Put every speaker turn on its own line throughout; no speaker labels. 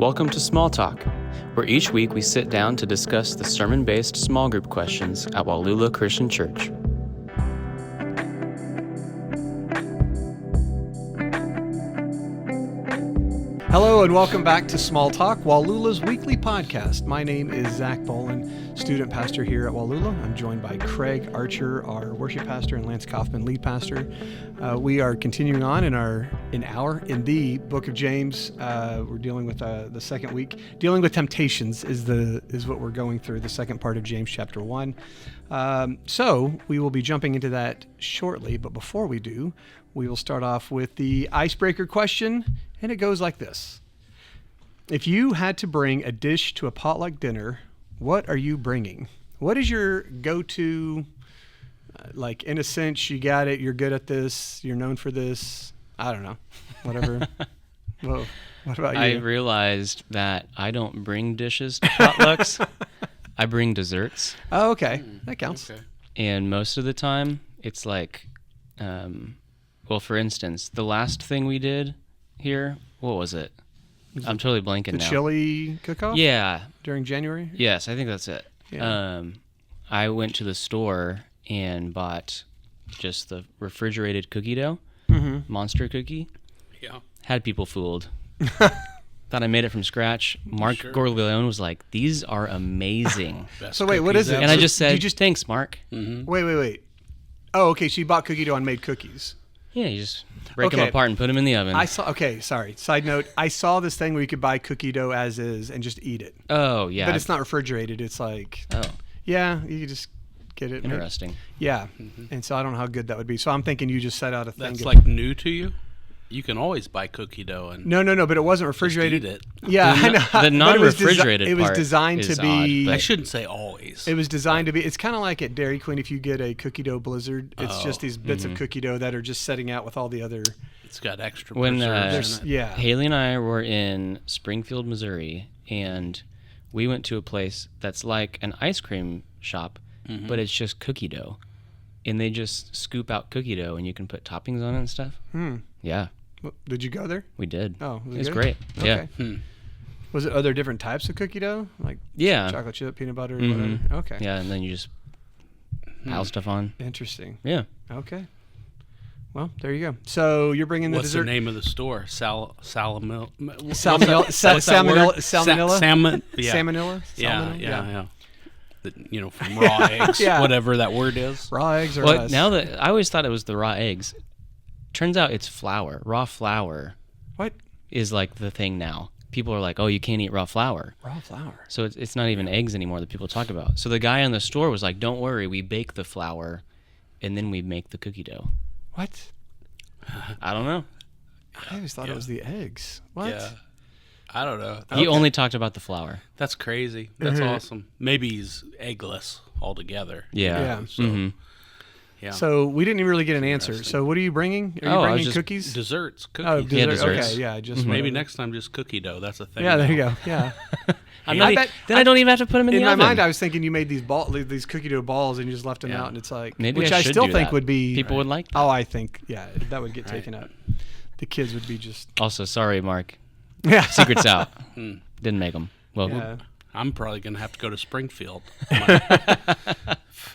Welcome to Small Talk, where each week we sit down to discuss the sermon-based small group questions at Wallula Christian Church.
Hello and welcome back to Small Talk, Wallula's weekly podcast. My name is Zach Bolin, student pastor here at Wallula. I'm joined by Craig Archer, our worship pastor, and Lance Kaufman, lead pastor. We are continuing on in the book of James. We're dealing with the second week. Dealing with temptations is what we're going through, the second part of James chapter 1. So we will be jumping into that shortly, but before we do, we will start off with the icebreaker question, and it goes like this. If you had to bring a dish to a potluck dinner, what are you bringing? What is your go-to, like, in a sense, you got it, you're good at this, you're known for this, I don't know, whatever. Whoa, what about you?
I realized that I don't bring dishes to potlucks. I bring desserts.
Oh, okay. That counts. Okay.
And most of the time, it's like, well, for instance, the last thing we did here, what was it? I'm totally blanking now.
The chili cook-off?
Yeah.
During January?
Yes, I think that's it. Yeah. I went to the store and bought just the refrigerated cookie dough, monster cookie.
Yeah.
Had people fooled. Thought I made it from scratch. Mark Gorleone was like, "These are amazing."
So wait, what is it?
And I just said, "Thanks, Mark."
Mm-hmm. Wait. Oh, okay. So you bought cookie dough and made cookies.
Yeah, you just break them apart and put them in the oven.
Side note, I saw this thing where you could buy cookie dough as is and just eat it.
Oh, yeah.
But it's not refrigerated. It's like, yeah, you could just get it.
Interesting.
Yeah. And so I don't know how good that would be. So I'm thinking you just set out a thing.
That's like new to you? You can always buy cookie dough and
No, but it wasn't refrigerated.
Just eat it.
Yeah, I know.
The non-refrigerated
it was designed to be.
I shouldn't say always.
It was designed to be. It's kind of like at Dairy Queen if you get a cookie dough blizzard. It's just these bits of cookie dough that are just setting out with all the other.
It's got extra
when
preserves in it.
Yeah.
Haley and I were in Springfield, Missouri, and we went to a place that's like an ice cream shop, but it's just cookie dough, and they just scoop out cookie dough, and you can put toppings on it and stuff. Yeah.
Did you go there?
We did.
Oh,
it was great.
Okay.
Yeah.
Was it other different types of cookie dough, like chocolate chip, peanut butter, whatever? Okay.
Yeah, and then you just pile stuff on.
Interesting.
Yeah.
Okay. Well, there you go. So you're bringing the dessert.
What's the name of the store? Salmonella. Yeah. From raw eggs, whatever that word is.
Raw eggs or
less. Now that I always thought it was the raw eggs. Turns out it's flour. Raw flour.
What?
Is like the thing now. People are like, oh, you can't eat raw flour.
Raw flour.
So it's not even eggs anymore that people talk about. So the guy in the store was like, don't worry, we bake the flour, and then we make the cookie dough.
What?
I don't know.
I always thought it was the eggs. What?
Yeah. I don't know.
He only talked about the flour.
That's crazy. That's awesome. Maybe he's eggless altogether.
Yeah.
So,
So we didn't even really get an answer. So what are you bringing? Are you bringing cookies?
Desserts. Cookies.
Oh,
desserts.
Okay, yeah. Just
maybe next time just cookie dough. That's a thing.
Yeah, there you go. Yeah.
I don't even have to put them in the oven.
In my mind, I was thinking you made these cookie dough balls and you just left them out, and it's like,
maybe
which I still think would be
people would like that.
Oh, I think that would get taken up. The kids would be just.
Also, sorry, Mark.
Yeah.
Secret's out. Didn't make them. Well,
I'm probably gonna have to go to Springfield.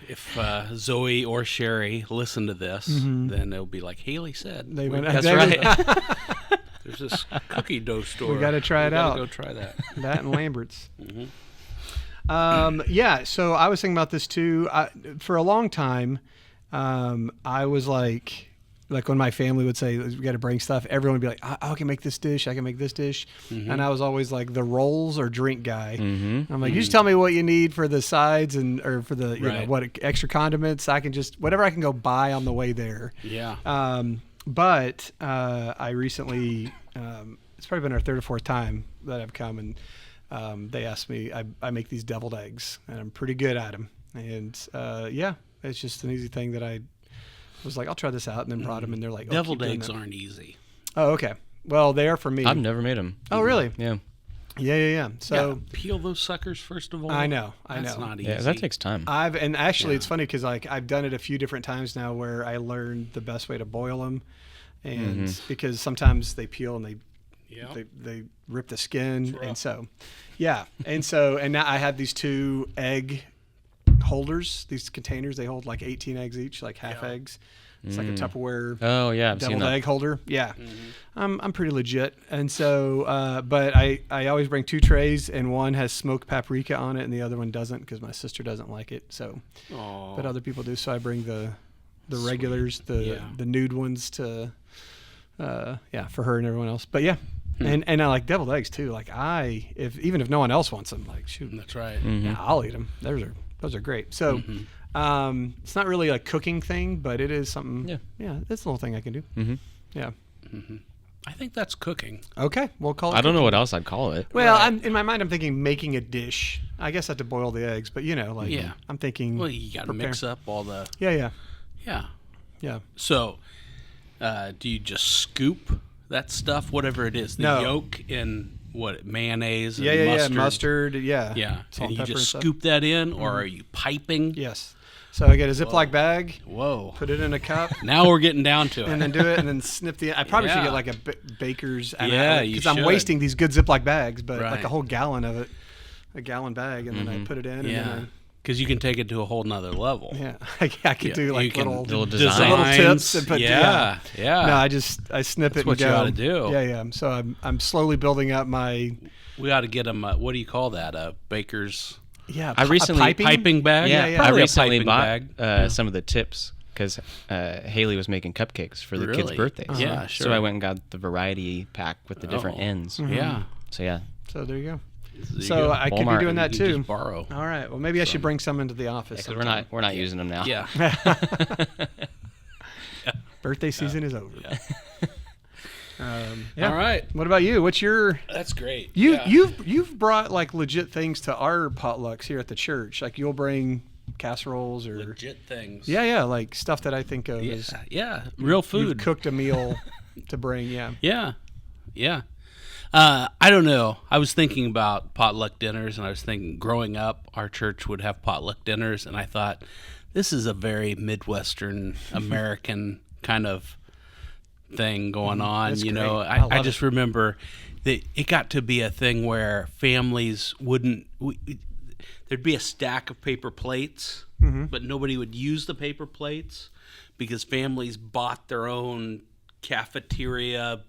If Zoe or Sherry listen to this, then it'll be like Haley said.
That's right.
There's this cookie dough store.
We got to try it out.
Go try that.
That and Lambert's. So I was thinking about this too. For a long time, I was like when my family would say we got to bring stuff, everyone would be like, I can make this dish, I can make this dish, and I was always like the rolls or drink guy. I'm like, you just tell me what you need for the sides or for the what extra condiments. I can just whatever I can go buy on the way there.
Yeah.
But I recently, it's probably been our third or fourth time that I've come, and they asked me, I make these deviled eggs, and I'm pretty good at them. And it's just an easy thing that I was like, I'll try this out, and then brought them, and they're like,
deviled eggs aren't easy.
Oh, okay. Well, they are for me.
I've never made them.
Oh, really?
Yeah.
Yeah. So
peel those suckers first of all.
I know.
That's not easy.
Yeah, that takes time.
It's funny because I've done it a few different times now where I learned the best way to boil them, and because sometimes they peel and they
Yeah.
They rip the skin,
It's rough.
and now I had these 2 egg holders, these containers. They hold like 18 eggs each, like half eggs. It's like a Tupperware
Oh yeah, I've seen
deviled
that.
egg holder. Yeah, I'm pretty legit. And so, but I always bring 2 trays, and one has smoked paprika on it, and the other one doesn't because my sister doesn't like it. So,
Aw.
but other people do. So I bring the regulars, the nude ones to, for her and everyone else. But yeah. And I like deviled eggs too. Like even if no one else wants them, like shoot,
That's right.
yeah, I'll eat them. Those are great. So, it's not really a cooking thing, but it is something. Yeah, it's a little thing I can do. Yeah.
I think that's cooking.
Okay, we'll call it.
I don't know what else I'd call it.
Well, in my mind, I'm thinking making a dish. I guess I have to boil the eggs, but I'm thinking.
Well, you got to mix up all the.
Yeah.
Yeah. So, do you just scoop that stuff, whatever it is, the
No.
yolk in mayonnaise and
Yeah,
mustard?
mustard. Yeah.
Yeah.
Salt
And you
pepper
just
and
scoop that in, or are you piping?
Yes. So I get a Ziploc bag,
Whoa.
put it in a cup,
Now we're getting down to it.
and then do it, and then snip the. I probably should
Yeah.
get like a baker's.
Yeah, you
because I'm
should.
wasting these good Ziploc bags, but like
Right.
a whole gallon of it, a gallon bag, and then I put it in, and
Yeah.
then
Because you can take it to a whole nother level.
I could do
You
like
can-
little
designs.
little tips and put
Yeah.
No, I snip it.
what
and
you
go.
oughta do.
Yeah. So I'm slowly building up my
We ought to get them, what do you call that? A baker's
I recently-
piping bag?
Yeah,
yeah.
I
Probably a
recently
piping
bought
bag.
some of the tips because Haley was making cupcakes for the kids'
Really?
birthdays.
Yeah,
So
sure.
I went and got the variety pack with the different
Oh.
ends.
Yeah.
So yeah,
So there you go.
you
So
go.
I could be
Walmart,
doing that
You can
too.
just borrow.
All right. Well, maybe I should bring some into the office.
because we're not using them now.
Yeah.
Birthday season is over.
All right.
What about you? What's your
That's great.
you
Yeah.
you've brought like legit things to our potlucks here at the church. Like you'll bring casseroles or
legit things.
yeah, like stuff that I think of
Yeah.
as
Yeah. Real
you've
food.
cooked a meal to bring. Yeah.
Yeah. Yeah. I don't know. I was thinking about potluck dinners, and I was thinking growing up, our church would have potluck dinners, and I thought, this is a very Midwestern American kind of thing going on.
That's
You know,
great. I
I
love
just remember that it got to be a thing where families there'd be a stack of paper plates, but nobody would use the paper plates because families bought their own cafeteria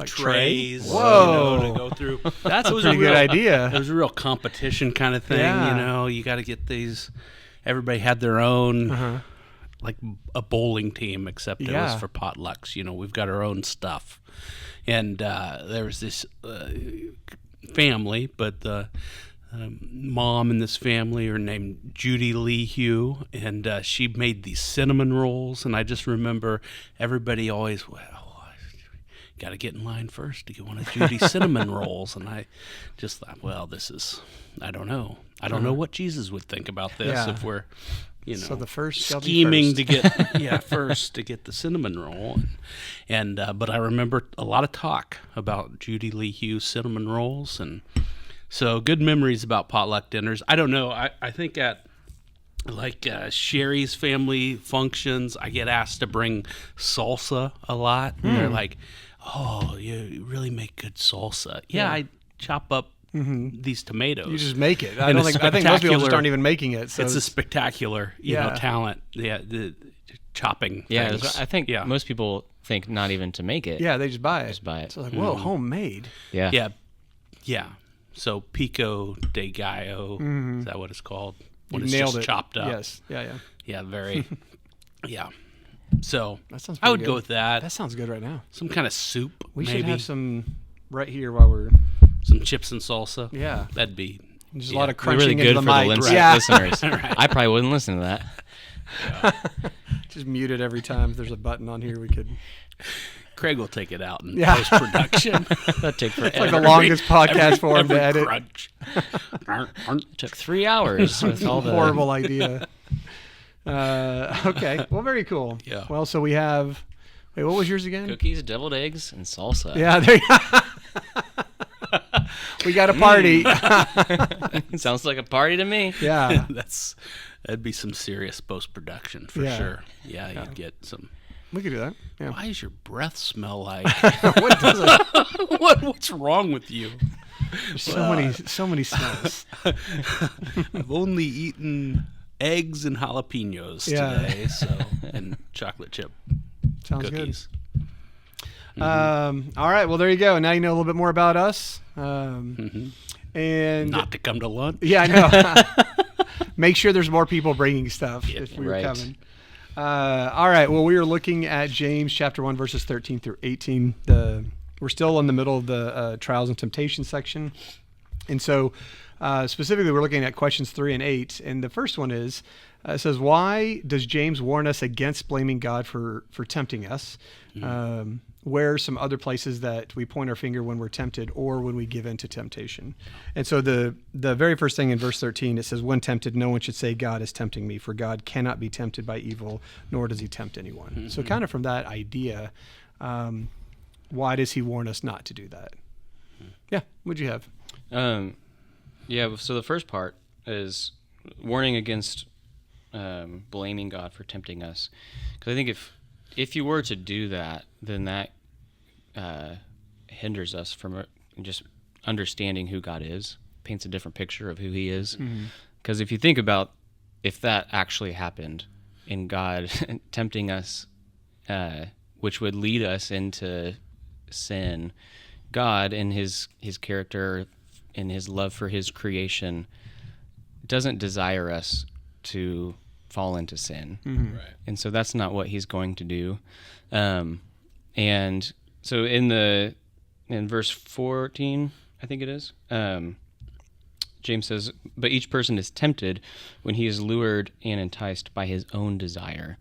trays,
tray? Whoa.
to go through.
That's a
was
pretty good
real-
idea.
It was a real competition kind of thing.
Yeah.
You know, you got to get these. Everybody had their own, like a bowling team, except it was
Yeah.
for potlucks. You know, we've got our own stuff. And there was this family, but the mom in this family are named Judy Lee Hugh, and she made these cinnamon rolls. And I just remember everybody always, got to get in line first to get one of Judy's cinnamon rolls. And I just thought, well, I don't know. I don't know what Jesus would think about this
Yeah.
if we're,
So the first shall be
scheming
first.
to get first to get the cinnamon roll. And but I remember a lot of talk about Judy Lee Hughes cinnamon rolls, and so good memories about potluck dinners. I don't know. I think at like Sherry's family functions, I get asked to bring salsa a lot. And they're like, "Oh, you really make good salsa." Yeah, I chop up these tomatoes.
You just make it.
And
I think most people just
spectacular-
aren't even making it. So
It's a spectacular,
Yeah.
talent. Yeah, the chopping.
Yeah,
things.
I think
Yeah.
most people think not even to make it.
yeah, they just buy it.
Just buy it.
So like, whoa, homemade.
Yeah.
Yeah. So pico de gallo, is that what it's called? When
You
it's
nailed
just
it.
chopped up.
Yes. Yeah.
Yeah, very. Yeah. So
That sounds.
I would
pretty
go
good.
with that.
That sounds good right now.
Some kind of soup.
We
maybe.
should have some right here while we're.
Some chips and salsa.
Yeah.
That'd be.
There's a
Yeah.
lot of
We're really
crunching
good
into
for
the
the
mic.
listeners.
Yeah.
listeners. I probably wouldn't listen to that.
Just mute it every time. If there's a button on here, we could.
Craig will take it out in
Yeah.
post production.
That took forever.
It's like the longest podcast for him to edit.
Crunch.
It took 3 hours with all the
Horrible idea. Okay. Well, very cool.
Yeah.
Well, so we have. Wait, what was yours again?
cookies, deviled eggs, and salsa.
Yeah. There. We got a party.
Sounds like a party to me.
Yeah.
That'd be some serious post production for
Yeah.
sure. Yeah, you'd get some.
We could do that. Yeah.
Why does your breath smell like?
What does it?
What's wrong with you?
There's so many smells.
I've only eaten eggs and jalapenos today, and chocolate chip
Sounds
cookies.
good. All right. Well, there you go. Now you know a little bit more about us. And
Not to come to lunch.
yeah, I know. Make sure there's more people bringing stuff if we were
right.
coming. All right. Well, we are looking at James chapter 1, verses 13 through 18. We're still in the middle of the trials and temptation section. And so specifically, we're looking at questions 3 and 8. And the first one is, it says, why does James warn us against blaming God for tempting us? Where are some other places that we point our finger when we're tempted or when we give in to temptation? And so the very first thing in verse 13, it says, when tempted, no one should say, God is tempting me, for God cannot be tempted by evil, nor does he tempt anyone. So kind of from that idea, why does he warn us not to do that? Yeah, what'd you have?
Yeah, so the first part is warning against blaming God for tempting us. Because I think if you were to do that, then that hinders us from just understanding who God is, paints a different picture of who he is. Because if you think about if that actually happened and God tempting us, which would lead us into sin, God in his character and his love for his creation doesn't desire us to fall into sin.
Right.
And so that's not what he's going to do. And so in verse 14, I think it is, James says, but each person is tempted when he is lured and enticed by his own desire.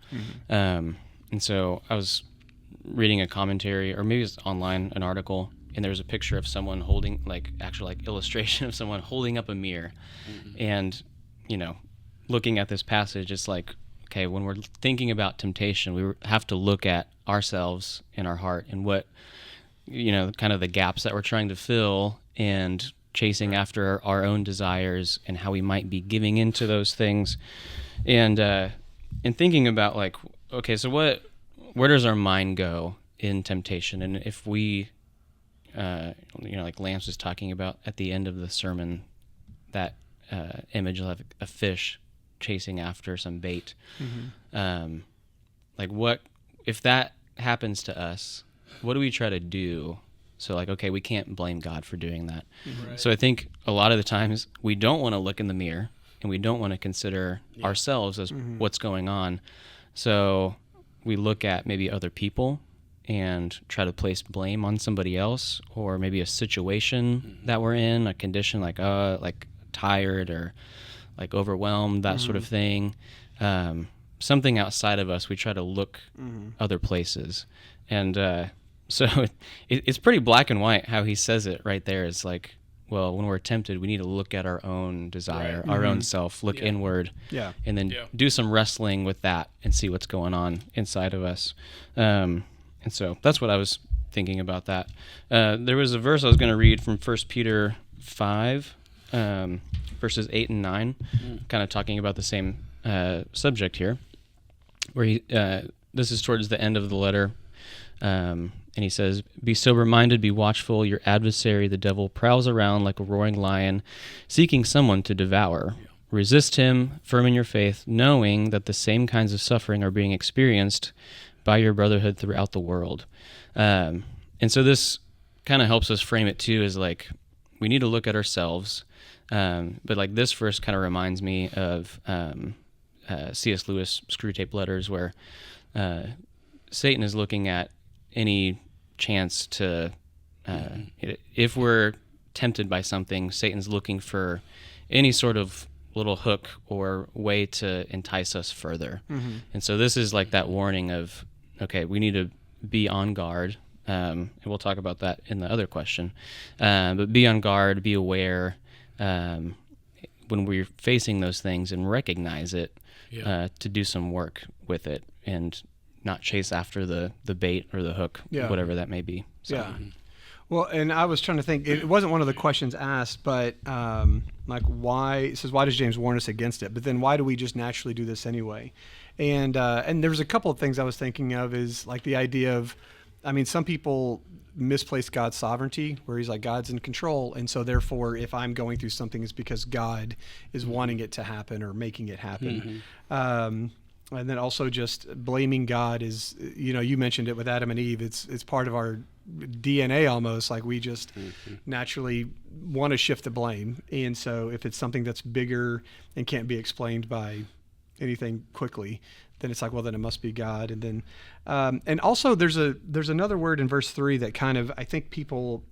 And so I was reading a commentary, or maybe it's online, an article, and there was a picture of someone holding, illustration of someone holding up a mirror. And, looking at this passage, it's like, okay, when we're thinking about temptation, we have to look at ourselves and our heart and what, kind of the gaps that we're trying to fill and chasing after our own desires and how we might be giving into those things. And thinking about okay, so where does our mind go in temptation? And if we, like Lance was talking about at the end of the sermon, that image of a fish chasing after some bait. What if that happens to us? What do we try to do? So okay, we can't blame God for doing that. Right. So I think a lot of the times we don't want to look in the mirror and we don't want to consider ourselves as what's going on. So we look at maybe other people and try to place blame on somebody else, or maybe a situation that we're in, a condition like tired or overwhelmed, that sort of thing. Something outside of us, we try to look other places. And so it's pretty black and white how he says it right there. It's like, well, when we're tempted, we need to look at our own desire, our own self, look inward, and then do some wrestling with that and see what's going on inside of us. And so that's what I was thinking about that. There was a verse I was going to read from 1 Peter 5, verses 8 and 9, kind of talking about the same subject here, where this is towards the end of the letter, and he says, be sober-minded, be watchful. Your adversary, the devil, prowls around like a roaring lion, seeking someone to devour. Resist him, firm in your faith, knowing that the same kinds of suffering are being experienced by your brotherhood throughout the world. And so this kind of helps us frame it too, as we need to look at ourselves. But this verse kind of reminds me of C.S. Lewis' Screwtape Letters, where Satan is looking at any chance to, if we're tempted by something, Satan's looking for any sort of little hook or way to entice us further. And so this is that warning of, okay, we need to be on guard. And we'll talk about that in the other question. But be on guard, be aware when we're facing those things, and recognize it, to do some work with it and not chase after the bait or the hook, whatever that may be. So.
Yeah. Well, and I was trying to think. It wasn't one of the questions asked, but like why? It says, why does James warn us against it? But then why do we just naturally do this anyway? And there was a couple of things I was thinking of, is like the idea of, I mean, some people misplace God's sovereignty, where he's like, God's in control, and so therefore if I'm going through something, it's because God is wanting it to happen or making it happen. And then also just blaming God is, you mentioned it with Adam and Eve. It's part of our DNA almost. Like we just naturally want to shift the blame. And so if it's something that's bigger and can't be explained by anything quickly, then it's like, well, then it must be God. And then, and also there's another word in verse 3 that kind of, I think people,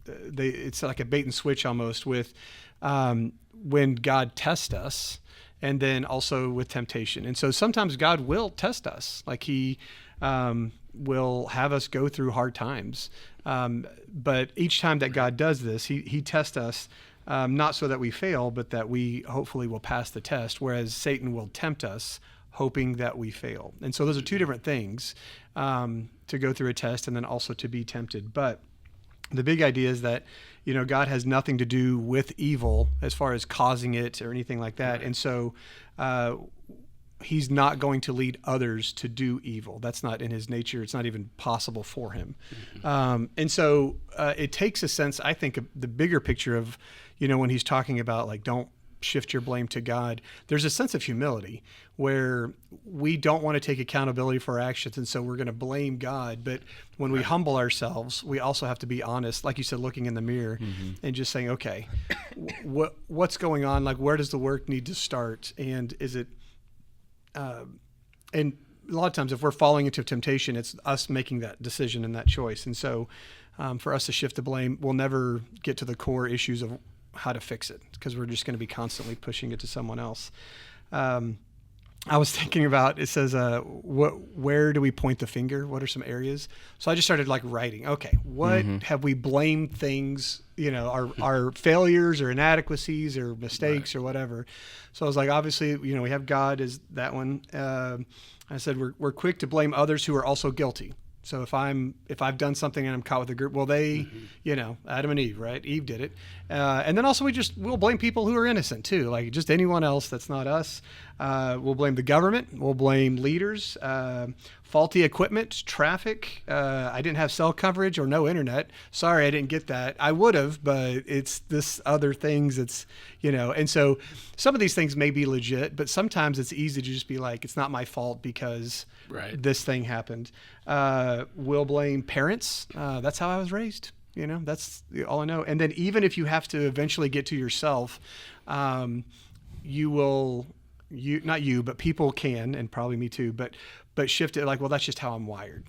it's like a bait and switch almost with when God tests us, and then also with temptation. And so sometimes God will test us, like he will have us go through hard times. But each time that God does this, he tests us, not so that we fail, but that we hopefully will pass the test, whereas Satan will tempt us, hoping that we fail. And so those are two different things, to go through a test and then also to be tempted. But the big idea is that, God has nothing to do with evil as far as causing it or anything like that. Right. And so he's not going to lead others to do evil. That's not in his nature. It's not even possible for him. And so it takes a sense, I think, of the bigger picture of, when he's talking about like, don't shift your blame to God. There's a sense of humility where we don't want to take accountability for our actions, and so we're going to blame God. But when we humble ourselves, we also have to be honest, like you said, looking in the mirror and just saying, okay, what's going on? Like, where does the work need to start? And is it, and a lot of times if we're falling into temptation, it's us making that decision and that choice. And so for us to shift the blame, we'll never get to the core issues of how to fix it, because we're just going to be constantly pushing it to someone else. I was thinking about, it says, where do we point the finger? What are some areas? So I just started like writing, okay, what have we blamed things, our failures or inadequacies or mistakes or whatever. So I was like, obviously, we have God as that one. I said, we're quick to blame others who are also guilty. So if I've done something and I'm caught with a group, well, they, Adam and Eve, right? Eve did it. And then also we'll blame people who are innocent too, like just anyone else that's not us. We'll blame the government. We'll blame leaders, faulty equipment, traffic. I didn't have cell coverage or no internet. Sorry, I didn't get that. I would have, but it's this other things. It's, and so some of these things may be legit, but sometimes it's easy to just be like, it's not my fault because this thing happened. We'll blame parents. That's how I was raised. That's all I know. And then even if you have to eventually get to yourself, but people can, and probably me too, but shift it like, well, that's just how I'm wired.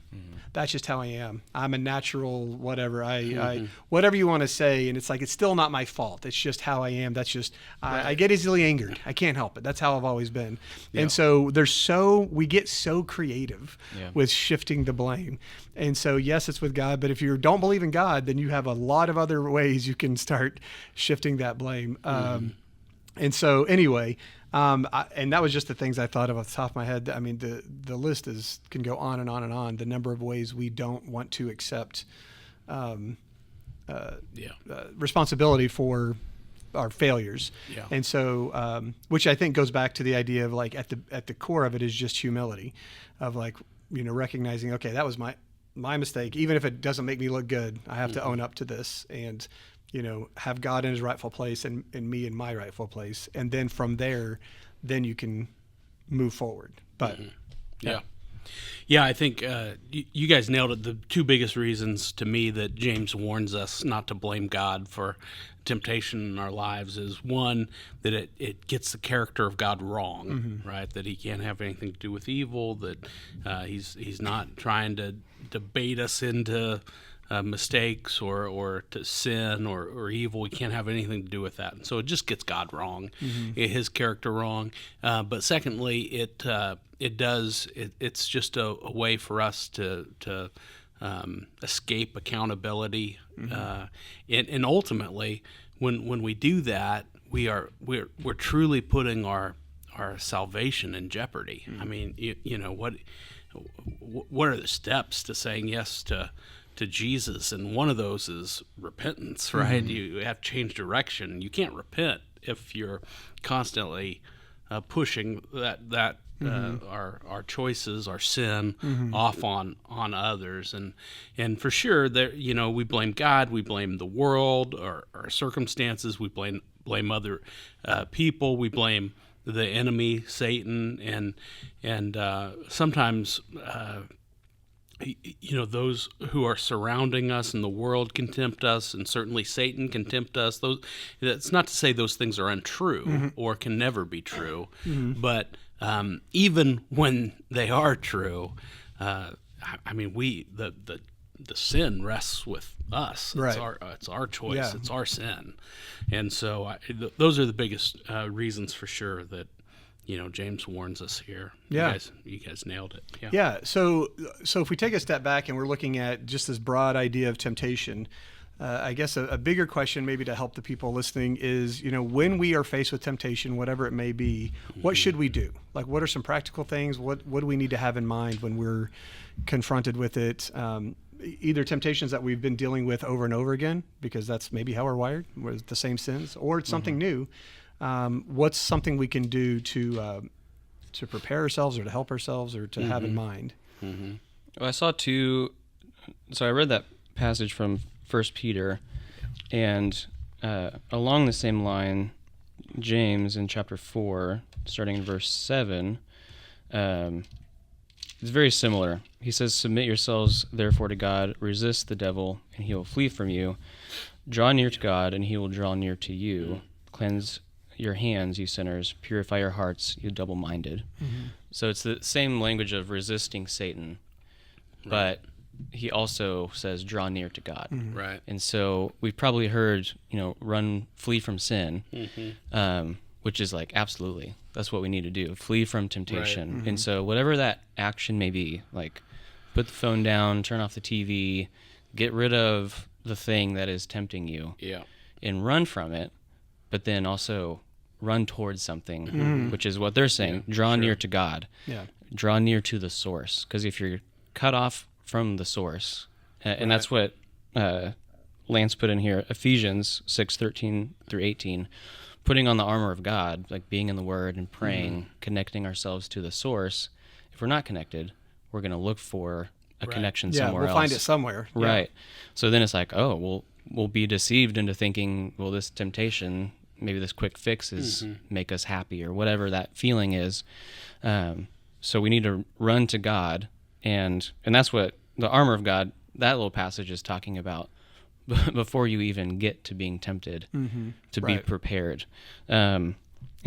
That's just how I am. I'm a natural, whatever. I whatever you want to say. And it's like, it's still not my fault. It's just how I am. That's just, I get easily angered. I can't help it. That's how I've always been. Yeah. And so we get so creative with shifting the blame. And so, yes, it's with God, but if you don't believe in God, then you have a lot of other ways you can start shifting that blame. And so anyway, and that was just the things I thought of off the top of my head. I mean, the list can go on and on and on. The number of ways we don't want to accept responsibility for our failures. Yeah. And so, which I think goes back to the idea of like at the core of it is just humility, of like, recognizing, okay, that was my mistake. Even if it doesn't make me look good, I have to own up to this and have God in his rightful place and me in my rightful place. And then from there, then you can move forward. But
yeah, I think you guys nailed it. The two biggest reasons to me that James warns us not to blame God for temptation in our lives is, one, that it gets the character of God wrong, right? That he can't have anything to do with evil, that he's not trying to bait us into mistakes or to sin or evil. We can't have anything to do with that. And so it just gets God wrong, his character wrong. But secondly, it's just a way for us to escape accountability. And ultimately, when we do that, we're truly putting our salvation in jeopardy. I mean, what are the steps to saying yes to to Jesus, and one of those is repentance, right? You have to change direction. You can't repent if you're constantly pushing that our choices, our sin, off on others, and for sure, there we blame God, we blame the world, our circumstances, we blame other people, we blame the enemy, Satan, and sometimes those who are surrounding us in the world can tempt us, and certainly Satan can tempt us. That's not to say those things are untrue or can never be true, but even when they are true, the sin rests with us.
Right.
It's our choice.
Yeah.
It's our sin, and so those are the biggest reasons for sure that James warns us here.
Yeah.
You guys nailed it. Yeah.
Yeah. So if we take a step back and we're looking at just this broad idea of temptation, I guess a bigger question maybe to help the people listening is, when we are faced with temptation, whatever it may be, what should we do? Like, what are some practical things? What do we need to have in mind when we're confronted with it? Either temptations that we've been dealing with over and over again, because that's maybe how we're wired, with the same sins, or it's something new. What's something we can do to prepare ourselves or to help ourselves or to have in mind?
Well, I saw two. So I read that passage from 1 Peter, and along the same line, James in chapter 4, starting in verse 7, it's very similar. He says, "Submit yourselves therefore to God, resist the devil, and he will flee from you. Draw near to God, and he will draw near to you. Cleanse your hands, you sinners. Purify your hearts, you double-minded." So it's the same language of resisting Satan, but he also says, draw near to God.
Right.
And so we've probably heard, flee from sin, which is like, absolutely, that's what we need to do. Flee from temptation.
Right.
And so whatever that action may be, like put the phone down, turn off the TV, get rid of the thing that is tempting you, and run from it, but then also run towards something, which is what they're saying. Draw near to God.
Yeah.
Draw near to the source. Because if you're cut off from the source, and that's what Lance put in here, Ephesians 6:13 through 18, putting on the armor of God, like being in the Word and praying, connecting ourselves to the source. If we're not connected, we're going to look for a connection somewhere else.
Yeah, we'll find it somewhere.
Right. Yeah. So then it's like, we'll be deceived into thinking, well, this temptation, maybe this quick fix is make us happy or whatever that feeling is. So we need to run to God, and that's what the armor of God, that little passage is talking about before you even get to being tempted, to be prepared. And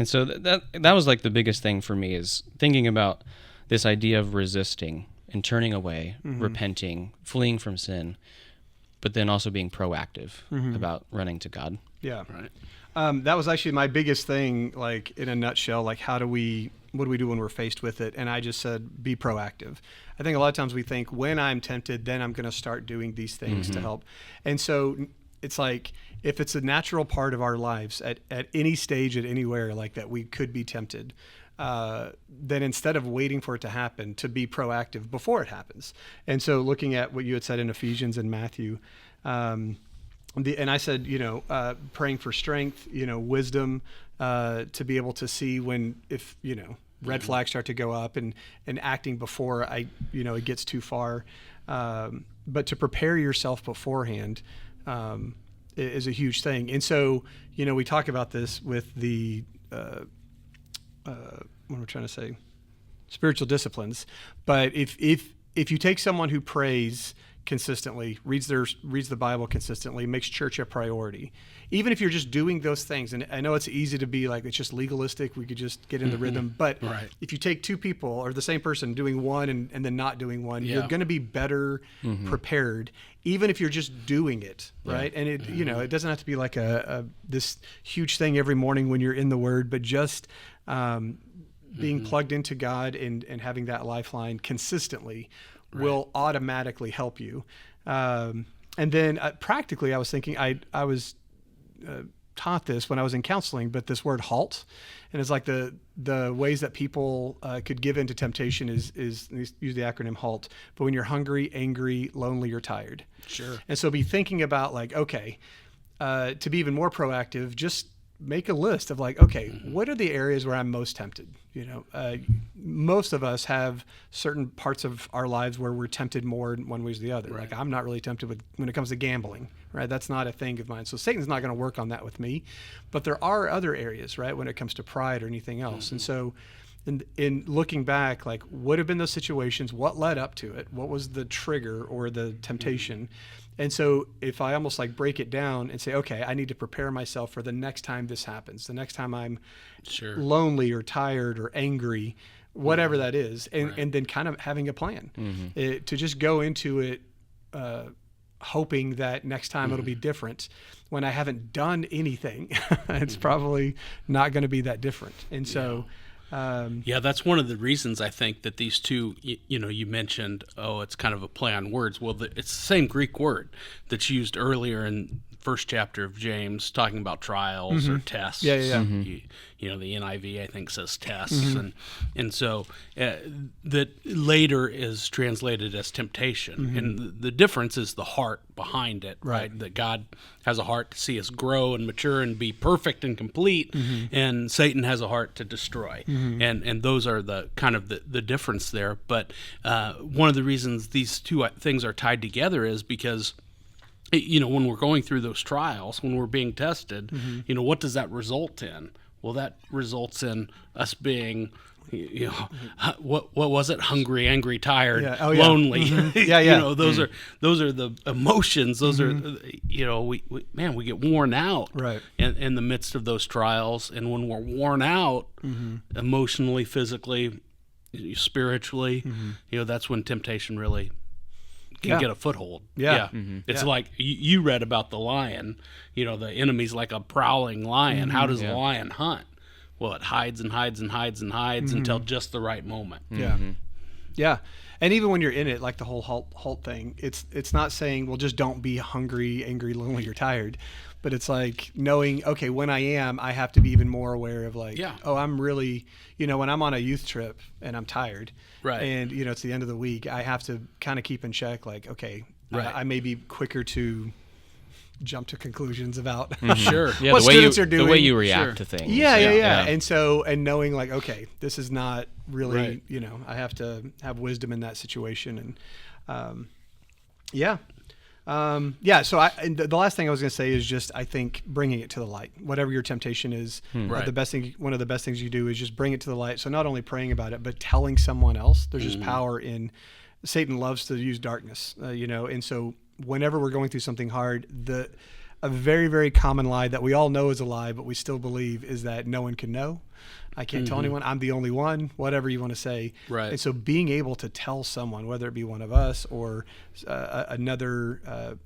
so that was like the biggest thing for me, is thinking about this idea of resisting and turning away, repenting, fleeing from sin, but then also being proactive about running to God.
Yeah.
Right.
That was actually my biggest thing, like in a nutshell, like what do we do when we're faced with it? And I just said, be proactive. I think a lot of times we think, when I'm tempted, then I'm going to start doing these things to help. And so it's like, if it's a natural part of our lives at any stage, at anywhere like that, we could be tempted. Then instead of waiting for it to happen, to be proactive before it happens. And so looking at what you had said in Ephesians and Matthew, and I said, praying for strength, wisdom, to be able to see if red flags start to go up, and acting before it gets too far. But to prepare yourself beforehand is a huge thing. And so, we talk about this with the, what we're trying to say, spiritual disciplines. But if you take someone who prays consistently, reads the Bible consistently, makes church a priority, even if you're just doing those things, and I know it's easy to be like, it's just legalistic, we could just get in the rhythm, but if you take two people or the same person doing one and then not doing one, you're going to be better prepared, even if you're just doing it, right? And it it doesn't have to be like this huge thing every morning when you're in the Word, but just being plugged into God and having that lifeline consistently will automatically help you. And then practically, I was thinking, I was taught this when I was in counseling, but this word halt, and it's like the ways that people could give into temptation is use the acronym HALT. But when you're hungry, angry, lonely, or tired.
Sure.
And so be thinking about like, okay, to be even more proactive, just make a list of like, okay, what are the areas where I'm most tempted? Most of us have certain parts of our lives where we're tempted more in one way or the other.
Right.
Like I'm not really tempted when it comes to gambling, right? That's not a thing of mine. So Satan's not going to work on that with me, but there are other areas, right? When it comes to pride or anything else. And so in looking back, like what have been those situations? What led up to it? What was the trigger or the temptation? And so if I almost like break it down and say, okay, I need to prepare myself for the next time this happens, the next time I'm lonely or tired or angry, whatever that is, and then kind of having a plan to just go into it hoping that next time it'll be different. When I haven't done anything, it's probably not going to be that different. And so...
that's one of the reasons I think that these two, you mentioned, it's kind of a play on words. Well, it's the same Greek word that's used earlier in the first chapter of James, talking about trials or tests. The NIV, I think, says tests. And so that later is translated as temptation. And the difference is the heart behind it, right? That God has a heart to see us grow and mature and be perfect and complete, and Satan has a heart to destroy. And those are the kind of the difference there. But one of the reasons these two things are tied together is because when we're going through those trials, when we're being tested, what does that result in? Well, that results in us being, what was it? Hungry, angry, tired, lonely. Those are the emotions. Those are, we get worn out in the midst of those trials. And when we're worn out emotionally, physically, spiritually, that's when temptation really can get a foothold. It's like you read about the lion. The enemy's like a prowling lion. How does a lion hunt? Well, it hides and hides and hides and hides until just the right moment.
Yeah. And even when you're in it, like the whole halt thing, it's not saying, well, just don't be hungry, angry, lonely, or tired. But it's like knowing, okay, when I am, I have to be even more aware of like, I'm really, when I'm on a youth trip and I'm tired, and, it's the end of the week, I have to kind of keep in check, like, okay, I may be quicker to jump to conclusions about what students are doing.
The way you react to things.
Yeah. And knowing like, okay, this is not really, I have to have wisdom in that situation. And, so the last thing I was going to say is just, I think bringing it to the light, whatever your temptation is, one of the best things you do is just bring it to the light. So not only praying about it, but telling someone else. There's just power in, Satan loves to use darkness, and so whenever we're going through something hard, a very, very common lie that we all know is a lie, but we still believe is that no one can know. I can't tell anyone. I'm the only one, whatever you want to say.
Right.
And so being able to tell someone, whether it be one of us or another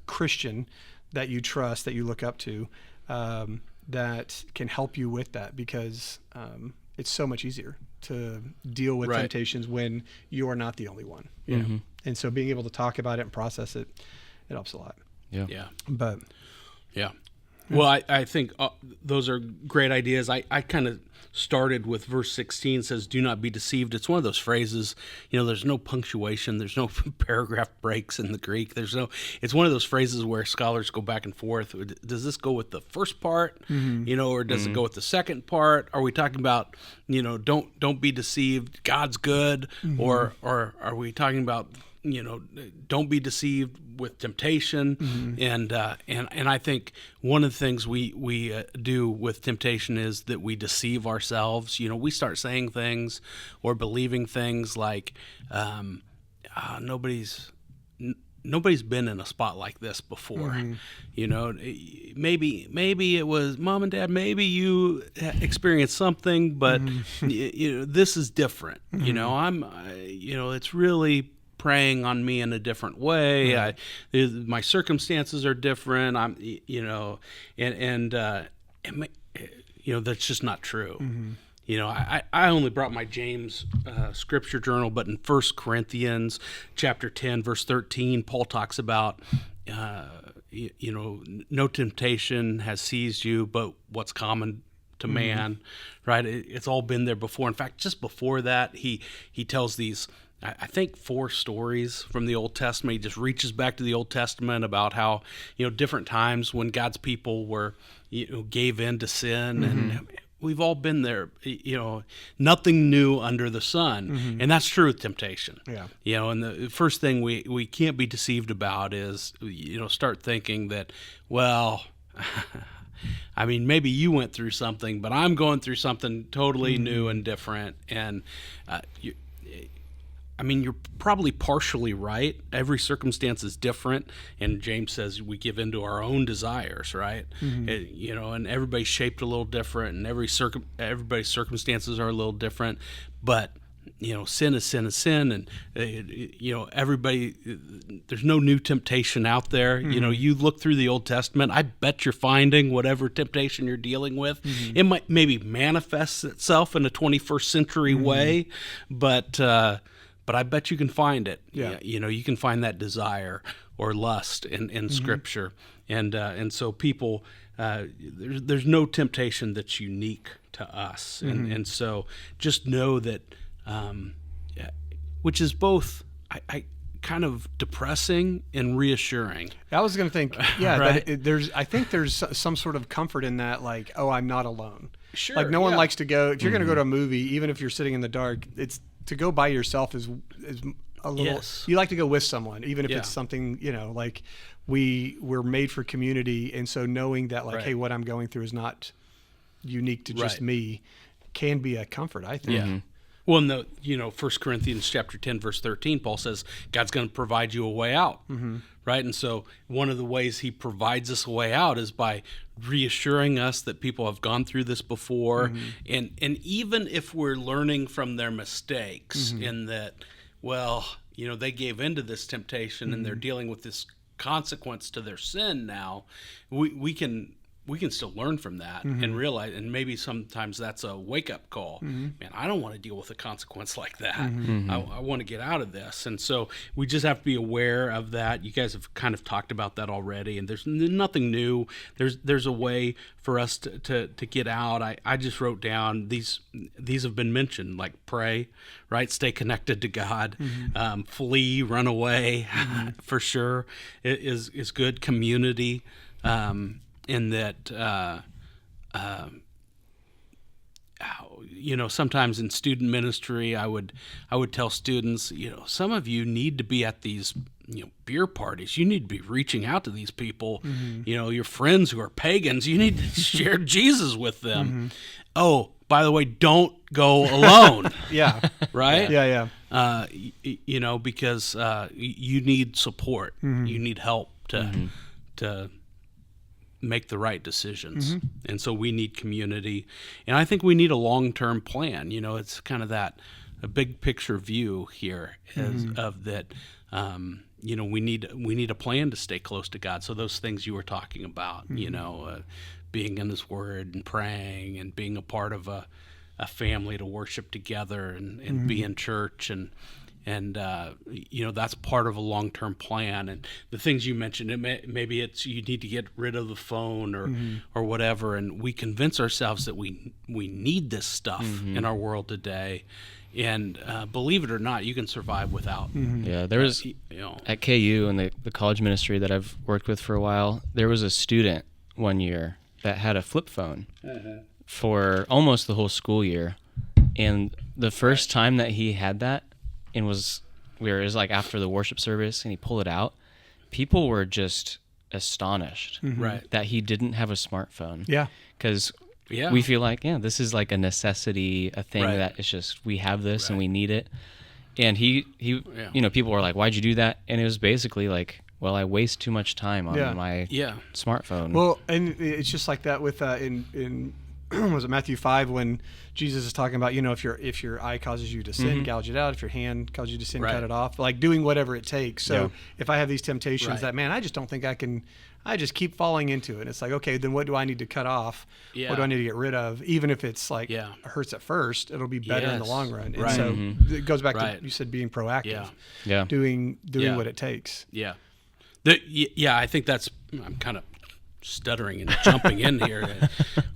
Christian that you trust, that you look up to, that can help you with that, because it's so much easier to deal with temptations when you are not the only one. And so being able to talk about it and process it, it helps a lot. But
well, I think those are great ideas. I kind of started with verse 16, says, do not be deceived. It's one of those phrases, there's no punctuation, there's no paragraph breaks in the Greek. It's one of those phrases where scholars go back and forth. Does this go with the first part, or does it go with the second part? Are we talking about, don't be deceived, God's good, or are we talking about, don't be deceived with temptation. And I think one of the things we do with temptation is that we deceive ourselves. We start saying things or believing things like, nobody's been in a spot like this before. Maybe it was mom and dad, maybe you experienced something, but this is different. It's really preying on me in a different way. My circumstances are different. That's just not true. I only brought my James scripture journal, but in 1 Corinthians chapter 10, verse 13, Paul talks about no temptation has seized you, but what's common to man, right? It's all been there before. In fact, just before that, he tells these, I think, 4 stories from the Old Testament. He just reaches back to the Old Testament about how, different times when God's people were, gave in to sin, and we've all been there. Nothing new under the sun, and that's true with temptation.
Yeah.
And the first thing we can't be deceived about is, start thinking that, well, I mean, maybe you went through something, but I'm going through something totally new and different. And you're probably partially right. Every circumstance is different, and James says we give into our own desires, right? And everybody's shaped a little different, and everybody's circumstances are a little different. But sin is sin is sin, and everybody. There's no new temptation out there. You look through the Old Testament. I bet you're finding whatever temptation you're dealing with. It might maybe manifests itself in a 21st century way, but I bet you can find it.
Yeah.
You can find that desire or lust in Scripture, and so people. There's no temptation that's unique to us, and so just know that. Which is both I kind of depressing and reassuring.
I was going to think,
right?
that I think there's some sort of comfort in that, like, oh, I'm not alone.
Sure.
Like no one likes to go, if you're going to go to a movie, even if you're sitting in the dark, it's to go by yourself is a little,
Yes.
You like to go with someone, even if
Yeah.
it's something, like we're made for community. And so knowing that like,
Right.
hey, what I'm going through is not unique to just
Right.
me can be a comfort, I think.
Yeah. Well, in the 1 Corinthians chapter 10, verse 13, Paul says God's going to provide you a way out, right? And so one of the ways he provides us a way out is by reassuring us that people have gone through this before. And even if we're learning from their mistakes in that, well, they gave into this temptation and they're dealing with this consequence to their sin now, we can still learn from that and realize, and maybe sometimes that's a wake-up call. Man, I don't want to deal with a consequence like that. I want to get out of this. And so we just have to be aware of that. You guys have kind of talked about that already, and there's nothing new. There's a way for us to get out. I just wrote down, these have been mentioned, like pray, right? Stay connected to God. Flee, run away, for sure, is good. Community, in that, sometimes in student ministry, I would tell students, some of you need to be at these, beer parties. You need to be reaching out to these people, your friends who are pagans. You need to share Jesus with them. Oh, by the way, don't go alone.
Yeah.
Right?
Yeah.
Because you need support. You need help to make the right decisions. And so we need community. And I think we need a long-term plan. It's kind of a big picture view here of that, we need a plan to stay close to God. So those things you were talking about, being in His Word and praying and being a part of a family to worship together and be in church and that's part of a long-term plan. And the things you mentioned, maybe it's you need to get rid of the phone or whatever, and we convince ourselves that we need this stuff in our world today. And believe it or not, you can survive without.
Yeah, there was at KU and the college ministry that I've worked with for a while, there was a student one year that had a flip phone for almost the whole school year. And the first time that he had that, and it was like after the worship service and he pulled it out, people were just astonished that he didn't have a smartphone.
Yeah.
Because we feel like, this is like a necessity, a thing that it's just, we have this and we need it. And he people were like, why'd you do that? And it was basically like, well, I waste too much time on my smartphone.
Well, and it's just like that with in was it Matthew 5 when Jesus is talking about, if your eye causes you to sin, gouge it out. If your hand causes you to sin, cut it off. Like doing whatever it takes. So if I have these temptations that, man, I just don't think I just keep falling into it. It's like, okay, then what do I need to cut off?
Yeah.
What do I need to get rid of? Even if it's like hurts at first, it'll be better in the long run. And so it goes back to, you said being proactive.
Yeah.
Doing what it takes.
Yeah. Yeah, I think I'm kind of stuttering and jumping in here.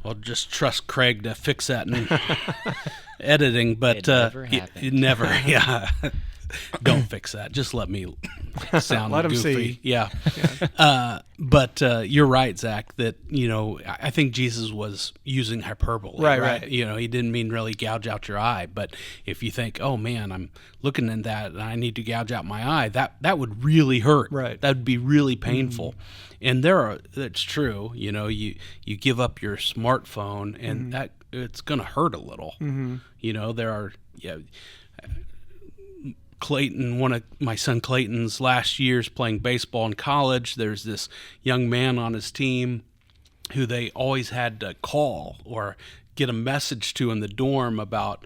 I'll just trust Craig to fix that in editing, but
it
never. Yeah, don't fix that. Just let me sound
Let 'em
goofy.
see.
Yeah. But you're right, Zach. That I think Jesus was using hyperbole.
Right.
He didn't mean really gouge out your eye. But if you think, oh man, I'm looking at that and I need to gouge out my eye, that would really hurt.
Right.
That would be really painful. And that's true. You give up your smartphone and that it's going to hurt a little. There are Clayton, one of my son Clayton's last years playing baseball in college, there's this young man on his team who they always had to call or get a message to in the dorm about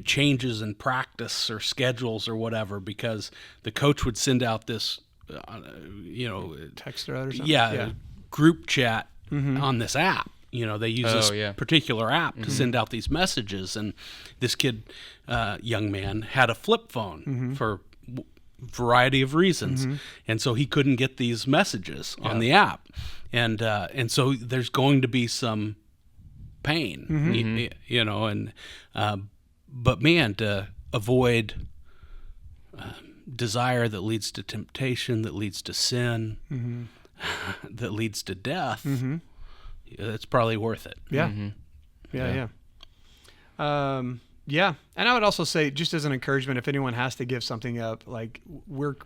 changes in practice or schedules or whatever, because the coach would send out this
text thread or something.
Yeah, group chat on this app. They use this particular app to send out these messages, and this kid, young man, had a flip phone for variety of reasons, and so he couldn't get these messages on the app, and so there's going to be some pain, but man, to avoid desire that leads to temptation, that leads to sin, that leads to death. It's probably worth it.
Yeah. Yeah. Yeah. And I would also say, just as an encouragement, if anyone has to give something up, like we're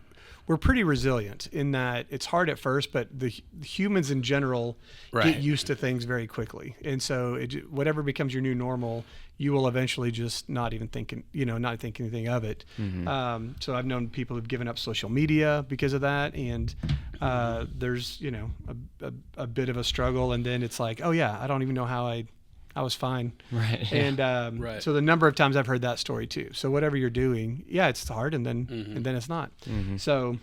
pretty resilient in that it's hard at first, but the humans in general get used to things very quickly. And so whatever becomes your new normal, you will eventually just not think anything of it. So I've known people who've given up social media because of that. And there's, a bit of a struggle. And then it's like, oh yeah, I don't even know how I was fine.
Right.
And so the number of times I've heard that story too. So whatever you're doing, it's hard, and then it's not. So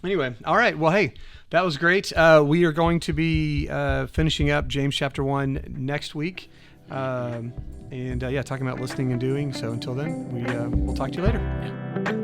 anyway, all right. Well, hey, that was great. We are going to be finishing up James chapter 1 next week. Talking about listening and doing. So until then, we'll talk to you later.
Yeah.